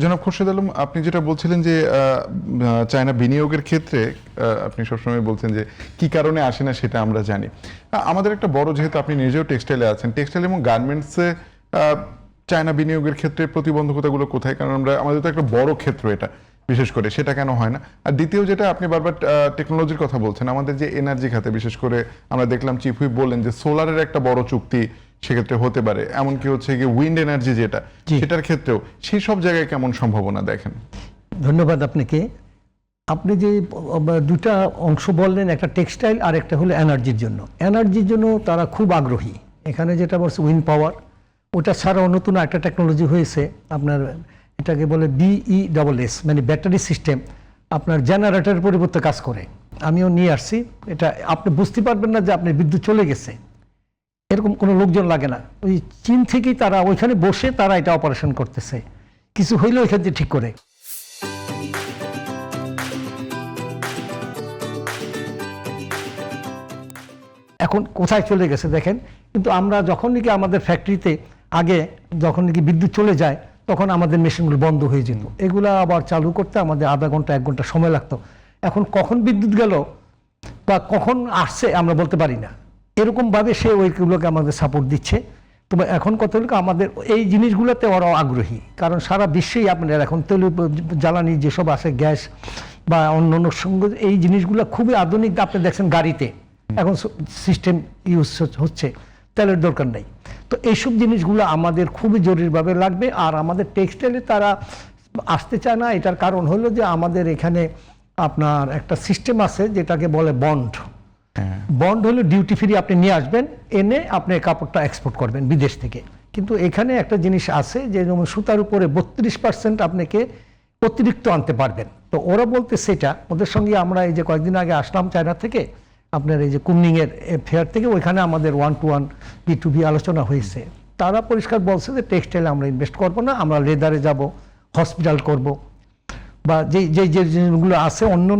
জনাব খোরশেদ আলম, আপনি যেটা বলছিলেন যে চায়না বিনিয়োগের ক্ষেত্রে আপনি সবসময় বলছেন যে কি কারণে আসে না সেটা আমরা জানি। আমাদের একটা বড়, যেহেতু আপনি নিজেও টেক্সটাইলে আছেন, টেক্সটাইল এবং গার্মেন্টসে চায়না বিনিয়োগের ক্ষেত্রে প্রতিবন্ধকতাগুলো কোথায়? কারণ আমাদের তো একটা বড় ক্ষেত্র এটা, বিশেষ করে সেটা কেন হয় না? আর দ্বিতীয় যেটা, আপনি বারবার টেকনোলজির কথা বলছেন, আমাদের যে এনার্জি খাতে বিশেষ করে আমরা দেখলাম চিফ হুইপ বললেন যে সোলারের একটা বড় চুক্তি সেক্ষেত্রে হতে পারে, এমনকি হচ্ছে গিয়ে উইন্ড এনার্জি যেটা, সেটার ক্ষেত্রেও সেই সব জায়গায় কেমন সম্ভাবনা দেখেন? ধন্যবাদ আপনাকে। আপনি যে দুটা অংশ বললেন, একটা টেক্সটাইল আর একটা হলো এনার্জির জন্য। এনার্জির জন্য তারা খুব আগ্রহী। এখানে যেটা বলছে উইন্ড পাওয়ার, ওটা ছাড়াও নতুন একটা টেকনোলজি হয়েছে আপনার, এটাকে বলে BESS, মানে ব্যাটারি সিস্টেম, আপনার জেনারেটরের পরিবর্তে কাজ করে। আমিও নিয়ে আসছি এটা। আপনি বুঝতে পারবেন না যে আপনার বিদ্যুৎ চলে গেছে, এরকম কোনো লোকজন লাগে না। ওই চীন থেকেই তারা ওইখানে বসে তারা এটা অপারেশন করতেছে, কিছু হইলে ওইখান থেকে ঠিক করে। এখন কোথায় চলে গেছে দেখেন। কিন্তু আমরা যখন নাকি আমাদের ফ্যাক্টরিতে আগে যখন নাকি বিদ্যুৎ চলে যায়, তখন আমাদের মেশিনগুলো বন্ধ হয়ে যেত। এগুলা আবার চালু করতে আমাদের আধা ঘন্টা 1 ঘন্টা সময় লাগতো। এখন কখন বিদ্যুৎ গেল বা কখন আসছে আমরা বলতে পারি না। এরকমভাবে সে ওইগুলোকে আমাদের সাপোর্ট দিচ্ছে। তবে এখন কত হলো আমাদের এই জিনিসগুলোতে ওরাও আগ্রহী, কারণ সারা বিশ্বেই আপনার এখন তৈল জ্বালানি যেসব আছে, গ্যাস বা অন্য অন্য সঙ্গে, এই জিনিসগুলো খুবই আধুনিক। আপনি দেখছেন গাড়িতে এখন সিস্টেম ইউজ হচ্ছে, তেলের দরকার নেই। তো এইসব জিনিসগুলো আমাদের খুবই জরুরিভাবে লাগবে। আর আমাদের টেক্সটাইলে তারা আসতে চায় না, এটার কারণ হলো যে আমাদের এখানে আপনার একটা সিস্টেম আছে যেটাকে বলে বন্ড। বন্ড হলো ডিউটি ফ্রি, আপনি নিয়ে আসবেন, এনে আপনি কাপড়টা এক্সপোর্ট করবেন বিদেশ থেকে। কিন্তু এখানে একটা জিনিস আছে যে যেমন সুতার উপরে 32% আপনাকে অতিরিক্ত আনতে পারবেন। তো ওরা বলতে সেটা, ওদের সঙ্গে আমরা এই যে কয়েকদিন আগে আসলাম চায়না থেকে, আপনার এই যে কুমনিংয়ের ফেয়ার থেকে, ওইখানে আমাদের 1-to-1 B2B আলোচনা হয়েছে। তারা পরিষ্কার বলছে যে টেক্সটাইলে আমরা ইনভেস্ট করবো না, আমরা লেদারে যাব, হসপিটাল করব, বা যে জিনিসগুলো আছে অন্য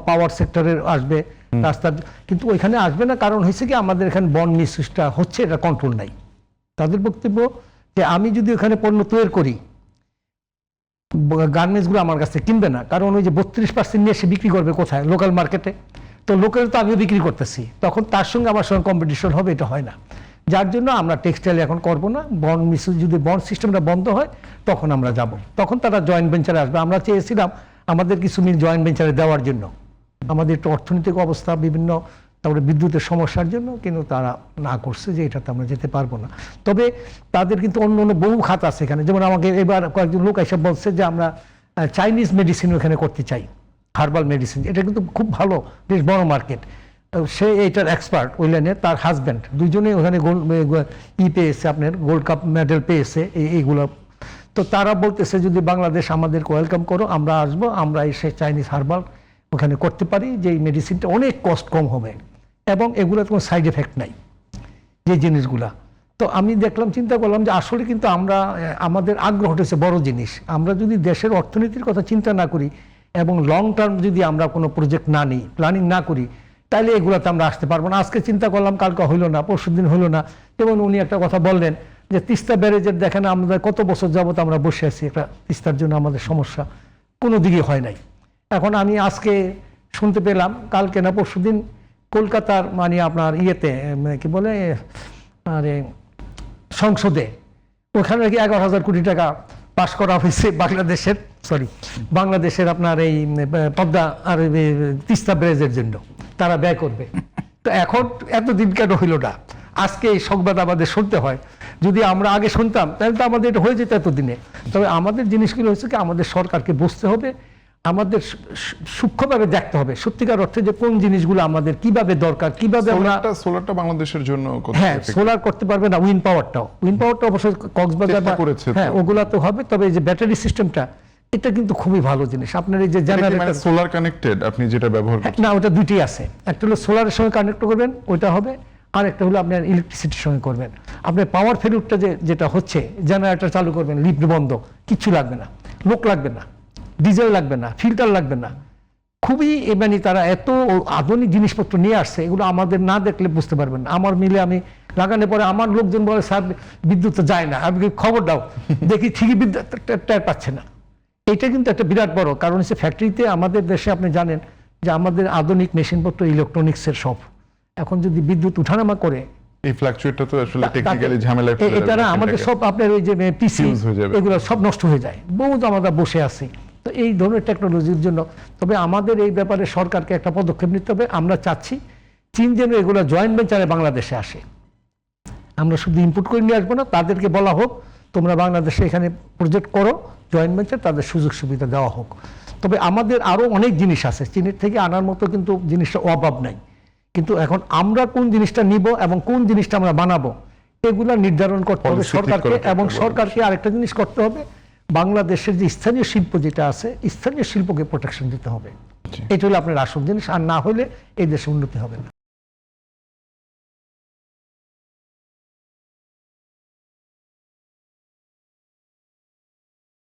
পাওয়ার সেক্টরের আসবে রাস্তার, কিন্তু ওইখানে আসবে না। কারণ হয়েছে কি, আমাদের এখানে বন্ড মিসইউজটা হচ্ছে, এটা কন্ট্রোল নাই। তাদের বক্তব্য যে আমি যদি ওখানে পণ্য তৈরি করি, গার্মেন্টসগুলো আমার কাছে কিনবে না, কারণ ওই যে 32% নিয়ে সে বিক্রি করবে কোথায়? লোকাল মার্কেটে। তো লোকাল তো আমিও বিক্রি করতেছি, তখন তার সঙ্গে আমার সঙ্গে কম্পিটিশন হবে, এটা হয় না। যার জন্য আমরা টেক্সটাইল এখন করবো না। বন্ড মিসইউজ, যদি বন্ড সিস্টেমটা বন্ধ হয় তখন আমরা যাব, তখন তারা জয়েন্ট ভেঞ্চারে আসবে। আমরা চেয়েছিলাম আমাদের কিছু মিল জয়েন্ট ভেঞ্চারে দেওয়ার জন্য, আমাদের একটু অর্থনৈতিক অবস্থা বিভিন্ন, তারপরে বিদ্যুতের সমস্যার জন্য, কিন্তু তারা না করছে যে এটাতে আমরা যেতে পারবো না। তবে তাদের কিন্তু অন্য অন্য বহু খাত আছে এখানে। যেমন আমাকে এবার কয়েকজন লোক এসে বলছে যে আমরা চাইনিজ মেডিসিন ওখানে করতে চাই, হার্বাল মেডিসিন। এটা কিন্তু খুব ভালো, বেশ বড় মার্কেট। সে এইটার এক্সপার্ট ওই লাইনে, তার হাজব্যান্ড, দুইজনেই ওখানে পেয়েছে, আপনার গোল্ড কাপ মেডেল পেয়েছে এইগুলো। তো তারা বলতেছে যদি বাংলাদেশ আমাদেরকে ওয়েলকাম করো, আমরা আসবো, আমরা এসে চাইনিজ হার্বাল ওখানে করতে পারি, যে এই মেডিসিনটা অনেক কস্ট কম হবে এবং এগুলো কোনো সাইড এফেক্ট নাই, যে জিনিসগুলা। তো আমি দেখলাম, চিন্তা করলাম যে আসলে কিন্তু আমরা, আমাদের আগ্রহ হচ্ছে বড় জিনিস। আমরা যদি দেশের অর্থনীতির কথা চিন্তা না করি এবং লং টার্ম যদি আমরা কোনো প্রজেক্ট না নিই, প্ল্যানিং না করি, তাহলে এগুলোতে আমরা আসতে পারবো না। আজকে চিন্তা করলাম, কালকে হইলো না, পরশুদিন হইলো না। যেমন উনি একটা কথা বললেন যে তিস্তা ব্যারেজের, দেখেন আমাদের কত বছর যাবত আমরা বসে আছি, একটা তিস্তার জন্য আমাদের সমস্যা কোনো দিকে হয় নাই। এখন আমি আজকে শুনতে পেলাম, কালকে না পরশুদিন কলকাতার মানে আপনার ইয়েতে কি বলে, আরে সংসদে, ওখানে নাকি 11,000 কোটি টাকা পাস করা হয়েছে বাংলাদেশের আপনার এই পদ্মা আর তিস্তা ব্যারেজের জন্য তারা ব্যয় করবে। তো এখন এতদিন কেন হইল না? আজকে এই সংবাদ আমাদের শুনতে হয়। যদি আমরা আগে শুনতাম তাহলে তো আমাদের এটা হয়ে যেত এতদিনে। তবে আমাদের জিনিসগুলো হচ্ছে কি, আমাদের সরকারকে বুঝতে হবে, আমাদের সূক্ষ্মভাবে দেখতে হবে সত্যিকার অর্থে যে কোন জিনিসগুলো আমাদের কিভাবে দরকার, কিভাবে আমরা। সোলারটা বাংলাদেশের জন্য, হ্যাঁ, সোলার করতে পারবে না, উইন্ড পাওয়ারটা অবশ্যই কক্সবাজার, হ্যাঁ ওগুলা তো হবে। তবে এই যে ব্যাটারি সিস্টেমটা, এটা কিন্তু খুবই ভালো জিনিস। আপনার এই যে জেনারেটর সোলার কানেক্টেড, আপনি যেটা ব্যবহার করেন না, ওটা দুইটাই আছে। একটা হলো সোলারের সঙ্গে কানেক্ট করবেন, ওইটা হবে। আর একটা হলো আপনার ইলেকট্রিসিটির সঙ্গে করবেন। আপনার পাওয়ার ফেরুটটা যেটা হচ্ছে, জেনারেটর চালু করবেন, লিফট বন্ধ, কিচ্ছু লাগবে না, লোক লাগবে না, ডিজেল লাগবে না, ফিল্টার লাগবে না। খুবই মানে তারা এত আধুনিক জিনিসপত্র নিয়ে আসছে, এগুলো আমাদের না দেখলে বুঝতে পারবেন না। আমার মিলে আমি লাগানোর পরে আমার লোকজন বলে স্যার বিদ্যুৎ তো যায় না, আমি খবর দাও, দেখি ঠিকই বিদ্যুৎ টের পাচ্ছে না। এটা কিন্তু একটা বিরাট বড় কারণ হচ্ছে ফ্যাক্টরিতে আমাদের দেশে আপনি জানেন যে আমাদের আধুনিক মেশিনপত্র ইলেকট্রনিক্সের সব এখন যদি বিদ্যুৎ উঠানামা করে এই ফ্লাকচুয়েটটা তো আসলে টেকনিক্যালি ঝামেলায় ফেলে এটা দেবে আমাদের machine-টাকে। সব আপনার ওই যে পিসি Fuse হয়ে যাবে। এগুলো সব নষ্ট হয়ে যায় বহুত আমরা বসে আছি তো এই ধরনের টেকনোলজির জন্য তবে আমাদের এই ব্যাপারে সরকারকে একটা পদক্ষেপ নিতে হবে আমরা চাচ্ছি চীন যেন এগুলো জয়েন্ট ভেঞ্চারে বাংলাদেশে আসে আমরা শুধু ইনপুট করে নিয়ে আসবো না তাদেরকে বলা হোক তোমরা বাংলাদেশে এখানে প্রজেক্ট করো জয়েন্ট ভেঞ্চার তাদের সুযোগ সুবিধা দেওয়া হোক তবে আমাদের আরো অনেক জিনিস আছে চীনের থেকে আনার মতো কিন্তু জিনিসটা অভাব নাই কিন্তু এখন আমরা কোন জিনিসটা নিব এবং কোন জিনিসটা আমরা বানাবো এগুলা নির্ধারণ করতে হবে Policy ঠিক সরকারকে করা এবং থাকবে। সরকারকে আরেকটা জিনিস করতে হবে বাংলাদেশের যে স্থানীয় শিল্প যেটা আছে স্থানীয় শিল্পকে প্রোটেকশন দিতে হবে জি। এটা হলো আপনার আসল জিনিস আর না হলে এই দেশে উন্নতি হবে না